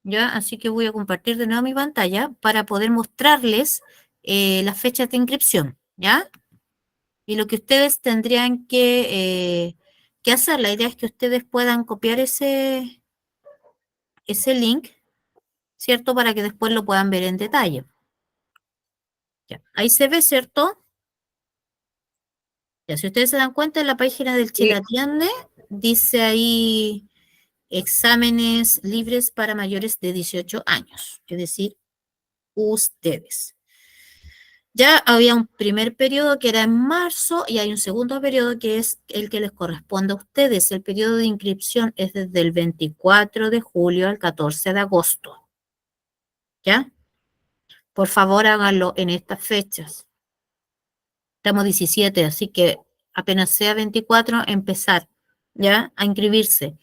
¿Ya? Así que voy a compartir de nuevo mi pantalla para poder mostrarles las fechas de inscripción, ¿ya? Y lo que ustedes tendrían que hacer, la idea es que ustedes puedan copiar ese link, ¿cierto? Para que después lo puedan ver en detalle. Ya, ahí se ve, ¿cierto? Ya, si ustedes se dan cuenta, en la página del Chile Atiende, dice ahí exámenes libres para mayores de 18 años, es decir, ustedes. Ya había un primer periodo que era en marzo y hay un segundo periodo que es el que les corresponde a ustedes. El periodo de inscripción es desde el 24 de julio al 14 de agosto. ¿Ya? Por favor, háganlo en estas fechas. Estamos 17, así que apenas sea 24, empezar, ¿ya? A inscribirse.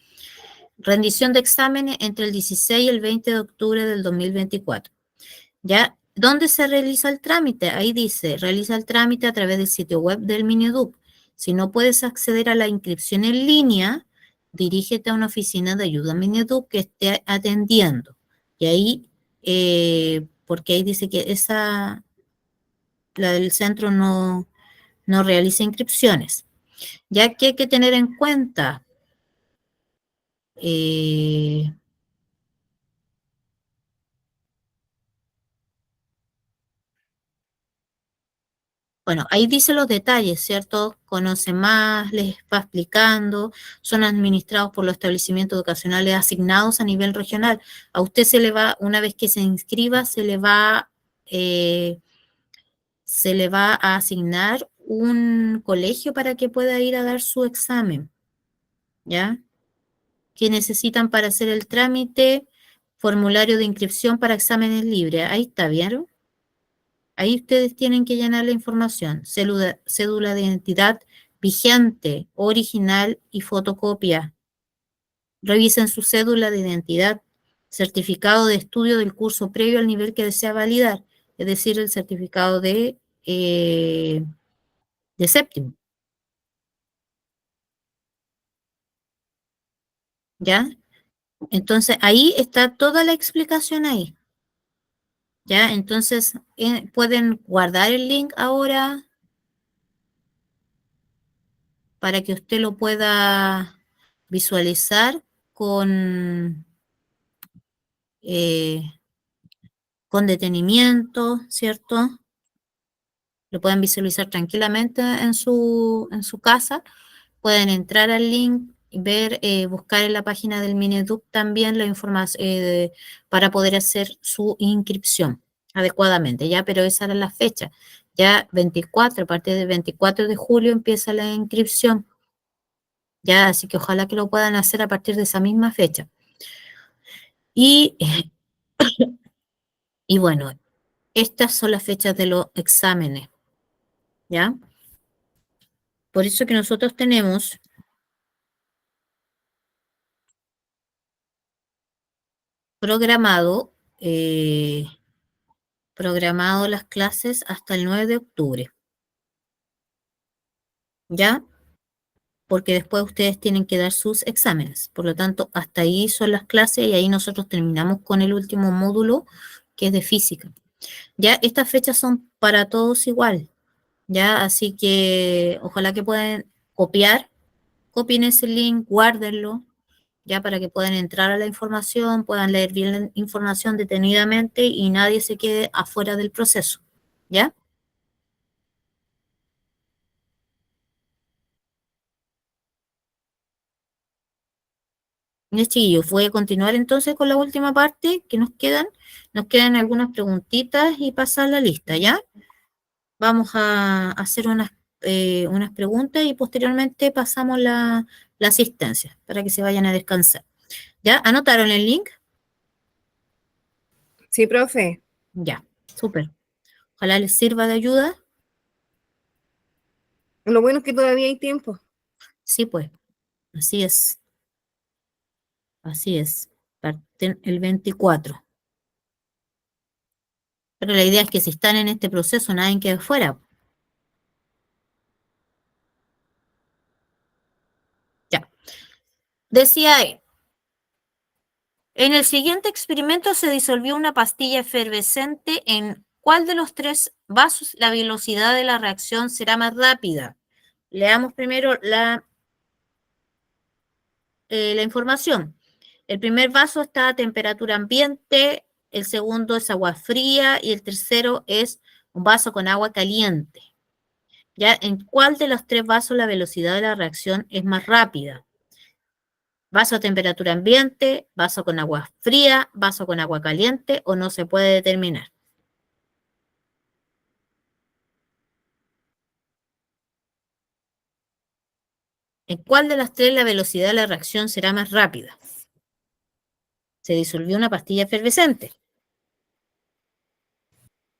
Rendición de exámenes entre el 16 y el 20 de octubre del 2024. ¿Ya? ¿Dónde se realiza el trámite? Ahí dice, realiza el trámite a través del sitio web del Mineduc. Si no puedes acceder a la inscripción en línea, dirígete a una oficina de ayuda Mineduc que esté atendiendo. Y ahí, porque ahí dice que la del centro no realiza inscripciones. Ya que hay que tener en cuenta, bueno, ahí dice los detalles, ¿cierto? Conoce más, les va explicando, son administrados por los establecimientos educacionales asignados a nivel regional. A usted se le va, una vez que se inscriba, se le va a asignar un colegio para que pueda ir a dar su examen, ¿ya? ¿Qué necesitan para hacer el trámite? Formulario de inscripción para exámenes libres. Ahí está, ¿vieron? Ahí ustedes tienen que llenar la información, cédula de identidad vigente, original y fotocopia. Revisen su cédula de identidad, certificado de estudio del curso previo al nivel que desea validar, es decir, el certificado de séptimo. ¿Ya? Entonces, ahí está toda la explicación ahí. ¿Ya? Entonces, pueden guardar el link ahora para que usted lo pueda visualizar eh, con detenimiento, ¿cierto? Lo pueden visualizar tranquilamente en su casa. Pueden entrar al link, ver, buscar en la página del Mineduc también la información para poder hacer su inscripción adecuadamente, ¿ya? Pero esa era la fecha. Ya 24, a partir del 24 de julio empieza la inscripción. Ya, así que ojalá que lo puedan hacer a partir de esa misma fecha. Y, y bueno, estas son las fechas de los exámenes, ¿ya? Por eso que nosotros tenemos programado, programado las clases hasta el 9 de octubre, ¿ya? Porque después ustedes tienen que dar sus exámenes. Por lo tanto, hasta ahí son las clases y ahí nosotros terminamos con el último módulo, que es de física. Ya, estas fechas son para todos igual, ¿ya? Así que ojalá que puedan copien ese link, guárdenlo, ya para que puedan entrar a la información, puedan leer bien la información detenidamente y nadie se quede afuera del proceso, ¿ya? Ya, chiquillos, voy a continuar entonces con la última parte que nos quedan. Nos quedan algunas preguntitas y pasar la lista, ¿ya? Vamos a hacer unas preguntas y posteriormente pasamos la asistencia para que se vayan a descansar. ¿Ya? ¿Anotaron el link? Sí, profe. Ya, súper. Ojalá les sirva de ayuda. Lo bueno es que todavía hay tiempo. Sí, pues, así es. Así es. Parten el 24. Pero la idea es que si están en este proceso, nadie quede fuera. Ya. Decía él, en el siguiente experimento se disolvió una pastilla efervescente. ¿En cuál de los tres vasos la velocidad de la reacción será más rápida? Leamos primero la información. El primer vaso está a temperatura ambiente, el segundo es agua fría y el tercero es un vaso con agua caliente. ¿Ya? ¿En cuál de los tres vasos la velocidad de la reacción es más rápida? ¿Vaso a temperatura ambiente, vaso con agua fría, vaso con agua caliente o no se puede determinar? ¿En cuál de las tres la velocidad de la reacción será más rápida? Se disolvió una pastilla efervescente.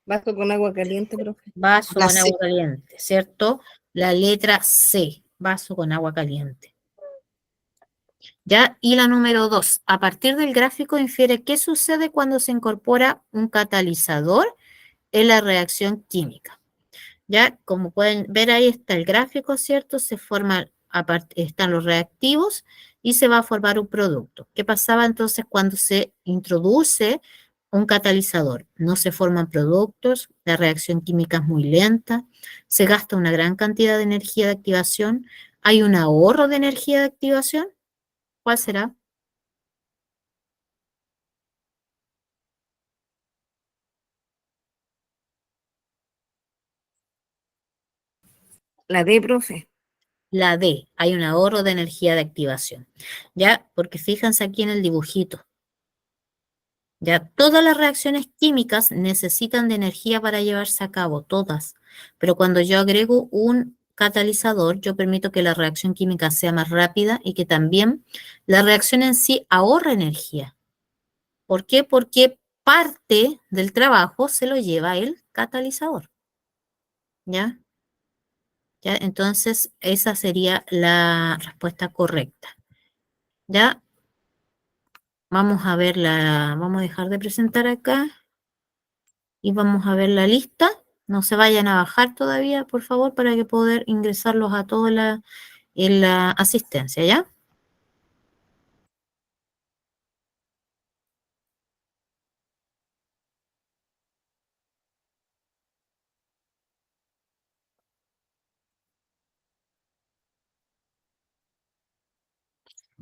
Vaso con agua caliente, profe. Vaso La con C. agua caliente, ¿cierto? La letra C, vaso con agua caliente. ¿Ya? Y la número 2, a partir del gráfico infiere qué sucede cuando se incorpora un catalizador en la reacción química. ¿Ya? Como pueden ver ahí está el gráfico, ¿cierto? Se forman, están los reactivos y se va a formar un producto. ¿Qué pasaba entonces cuando se introduce un catalizador? No se forman productos, la reacción química es muy lenta, se gasta una gran cantidad de energía de activación, hay un ahorro de energía de activación. ¿Cuál será? La D, profe. La D, hay un ahorro de energía de activación. ¿Ya? Porque fíjense aquí en el dibujito. Ya, todas las reacciones químicas necesitan de energía para llevarse a cabo, todas. Pero cuando yo agrego un catalizador, yo permito que la reacción química sea más rápida y que también la reacción en sí ahorre energía. ¿Por qué? Porque parte del trabajo se lo lleva el catalizador. ¿Ya? ¿Ya? Entonces, esa sería la respuesta correcta. ¿Ya? Vamos a dejar de presentar acá y vamos a ver la lista. No se vayan a bajar todavía, por favor, para que poder ingresarlos a toda en la asistencia, ¿ya?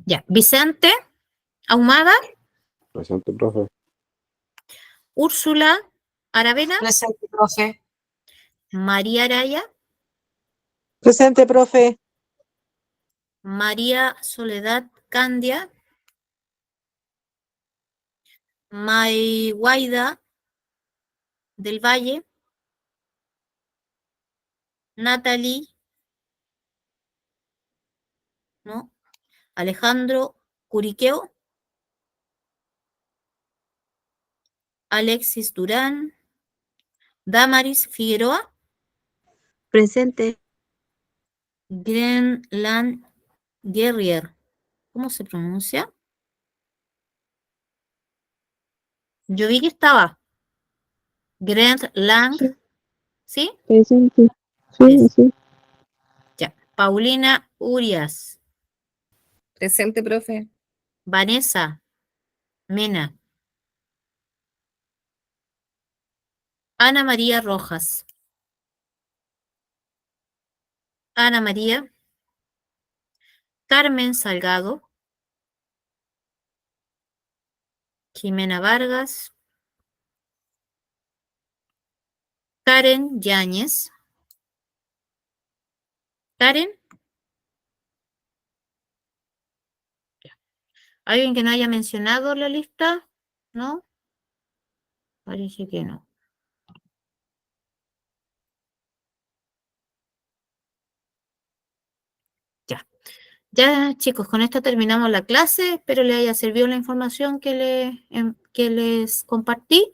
Ya. Vicente Ahumada, Presente, profe. Úrsula Aravena, Presente, profe. María Araya, Presente, profe. María Soledad Candia, May Guaida del Valle, Natalie, ¿no? Alejandro Curiqueo, Alexis Durán, Damaris Figueroa, Presente. Grenland Guerrier. ¿Cómo se pronuncia? Yo vi que estaba Grenland, Sí, ¿sí? presente. Sí, Es, sí. ya. Paulina Urias, Presente, profe. Vanessa Mena, Ana María Rojas, Ana María, Carmen Salgado, Jimena Vargas, Karen Yáñez. Karen, ¿alguien que no haya mencionado la lista? ¿No? Parece que no. Ya. Ya, chicos, con esto terminamos la clase. Espero les haya servido la información que les compartí.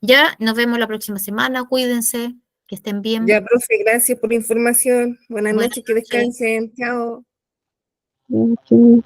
Ya, nos vemos la próxima semana. Cuídense, que estén bien. Ya, profe, gracias por la información. Buenas Buenas noches, que noches. descansen. Chao. Ok.